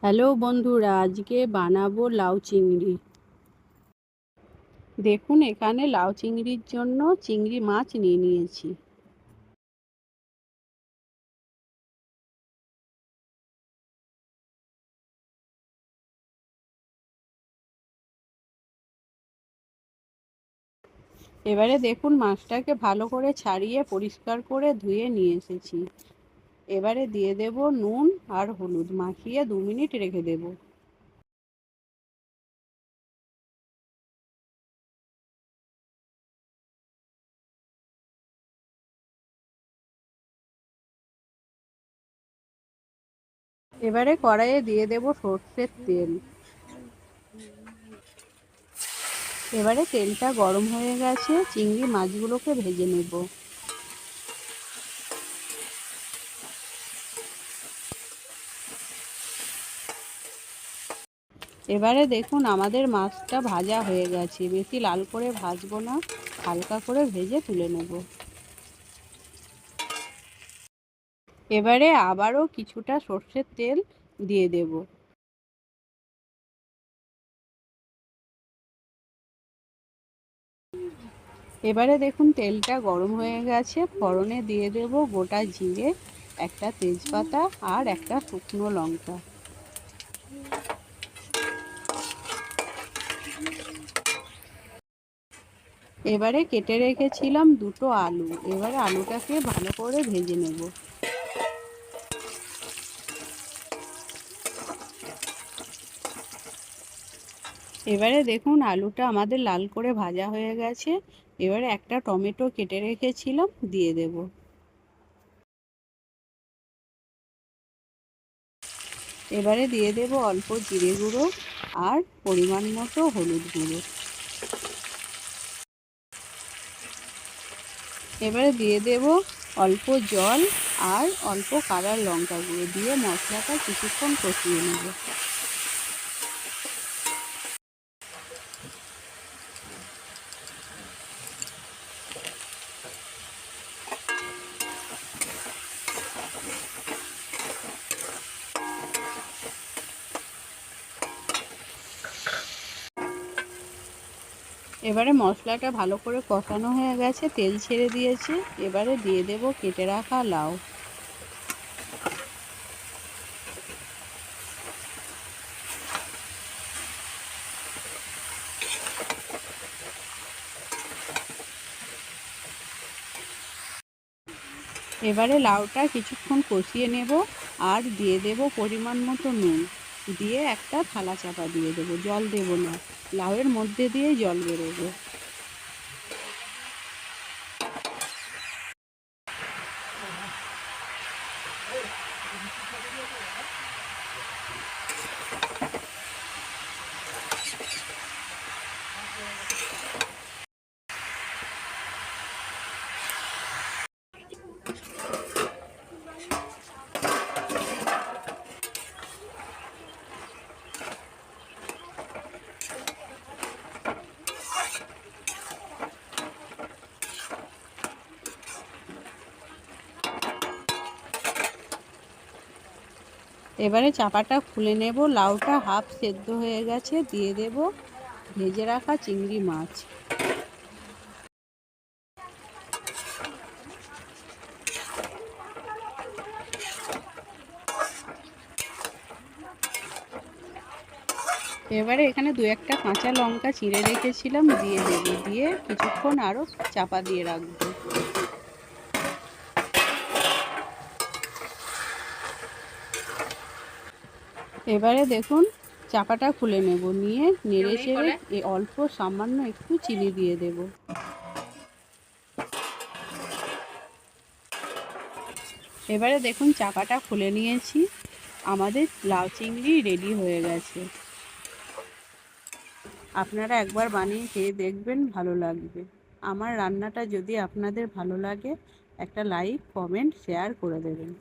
Hello বন্ধুরা, আজকে বানাবো লাউ চিংড়ি। দেখুন, এখানে লাউ চিংড়ির জন্য চিংড়ি মাছ নিয়ে নিয়েছি। এবারে দেখুন, মাছটাকে ভালো করে ছাড়িয়ে পরিষ্কার করে ধুয়ে নিয়ে এসেছি। এবারে দিয়ে দেব নুন আর হলুদ, মাখিয়ে 2 মিনিট রেখে দেব। এবারে কড়াইয়ে দিয়ে দেব সর্ষের তেল। এবারে তেলটা গরম হয়ে গেছে, চিংড়ি মাছগুলোকে ভেজে নেব। এবারে দেখুন, আমাদের মাছটা ভাজা হয়ে গেছে। বেশি লাল করে ভাজবো না, হালকা করে ভেজে তুলে নেব। এবারে আবারও কিছুটা সর্ষের তেল দিয়ে দেব। এবারে দেখুন, তেলটা গরম হয়ে গেছে। ফোড়নে দিয়ে দেব গোটা জিরে, একটা তেজপাতা আর একটা শুকনো লঙ্কা। এবারে কেটে রেখেছিলাম 2টো আলু। এবারে আলুটাকে ভালো করে ভেজে নেব। এবারে দেখুন, আলুটা আমাদের লাল করে ভাজা হয়ে গেছে। এবারে একটা টমেটো কেটে রেখেছিলাম, দিয়ে দেব। এবারে দিয়ে দেব অল্প জিরে গুঁড়ো আর পরিমাণ মতো হলুদ গুঁড়ো। এবারে দিয়ে দেব অল্প জল আর অল্প কাঁচা লঙ্কা গুঁড়ো দিয়ে মশলাটা কিছুক্ষণ কষিয়ে নেব। এবারে মশলাটা ভালো করে কষানো হয়ে গেছে, তেল ছেড়ে দিয়েছে। এবারে দিয়ে দেব কেটে রাখা লাউ। এবারে লাউটা কিছুক্ষণ কষিয়ে নেব আর দিয়ে দেব পরিমাণ মতো নুন। দিয়ে একটা থালা চাপা দিয়ে দেব, জল দেব না, লাউয়ের মধ্যে দিয়ে জল বেরোবে। এবারে চাপাটা খুলে নেব। লাউটা হাফ সেদ্ধ হয়ে গেছে, দিয়ে দেব ভেজে রাখা চিংড়ি মাছ। এবারে এখানে 2-1টা কাঁচা লঙ্কা চিড়ে রেখেছিলাম, দিয়ে দেব। দিয়ে কিছুক্ষণ আরও চাপা দিয়ে রাখবো। এবারে দেখুন, চাপাটা খুলে নেব, নিয়ে নেড়ে চেড়ে অল্প সামান্য একটু চিনি দিয়ে দেব। এবারে দেখুন, চাপাটা খুলে নিয়েছি। আমাদের লাউ চিংড়ি রেডি হয়ে গেছে। আপনারা একবার বানিয়ে খেয়ে দেখবেন, ভালো লাগবে। আমার রান্নাটা যদি আপনাদের ভালো লাগে, একটা লাইক, কমেন্ট, শেয়ার করে দেবেন।